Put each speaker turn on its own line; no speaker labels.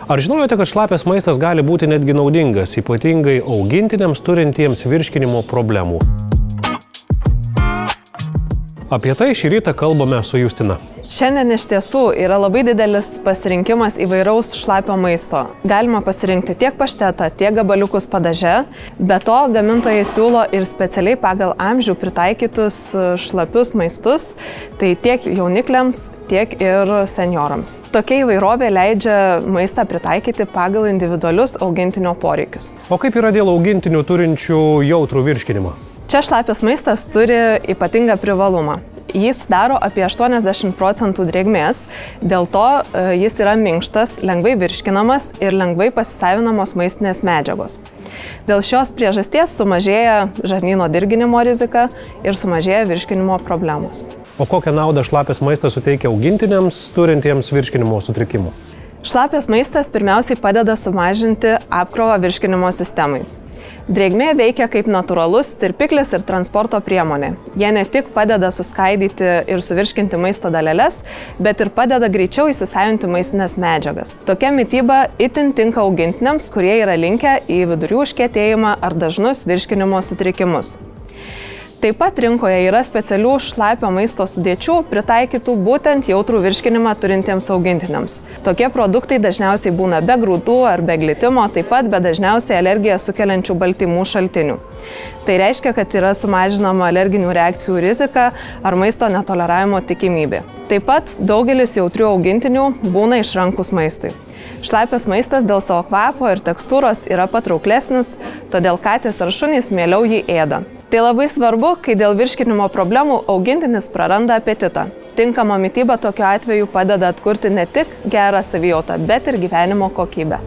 Ar žinojote, kad šlapias maistas gali būti netgi naudingas, ypatingai augintiniams turintiems virškinimo problemų? Apie tai šį rytą kalbame su Justina.
Šiandien iš tiesų yra labai didelis pasirinkimas įvairaus šlapio maisto. Galima pasirinkti tiek paštetą, tiek gabaliukus padaže. Be to, gamintojai siūlo ir specialiai pagal amžių pritaikytus šlapius maistus, tai tiek jaunikliams, tiek ir seniorams. Tokia įvairovė leidžia maistą pritaikyti pagal individualius augintinio poreikius.
O kaip yra dėl augintinių turinčių jautrų virškinimą?
Čia šlapias maistas turi ypatingą privalumą. Jį sudaro apie 80% drėgmės, dėl to jis yra minkštas, lengvai virškinamas ir lengvai pasisavinamos maistinės medžiagos. Dėl šios priežasties sumažėja žarnyno dirginimo rizika ir sumažėja virškinimo problemos.
O kokią naudą šlapias maistas suteikia augintiniams turintiems virškinimo sutrikimų?
Šlapias maistas pirmiausiai padeda sumažinti apkrovą virškinimo sistemai. Drėgmė veikia kaip natūralus tirpiklis ir transporto priemonė. Jie ne tik padeda suskaidyti ir suvirškinti maisto daleles, bet ir padeda greičiau įsisavinti maistinės medžiagas. Tokia mityba itin tinka augintiniams, kurie yra linkę į vidurių užkietėjimą ar dažnus virškinimo sutrikimus. Taip pat rinkoje yra specialių šlapio maisto sudėčių pritaikytų būtent jautrų virškinimą turintiems augintiniams. Tokie produktai dažniausiai būna be grūdų ar be glitimo, taip pat be dažniausiai alergiją sukeliančių baltymų šaltinių. Tai reiškia, kad yra sumažinama alerginių reakcijų rizika ar maisto netoleravimo tikimybė. Taip pat daugelis jautrių augintinių būna išrankus maistui. Šlapias maistas dėl savo kvapo ir tekstūros yra patrauklesnis, todėl katės ar šunys mieliau jį ėda. Tai labai svarbu, kai dėl virškinimo problemų augintinis praranda apetitą. Tinkama mityba tokiu atveju padeda atkurti ne tik gerą savijautą, bet ir gyvenimo kokybę.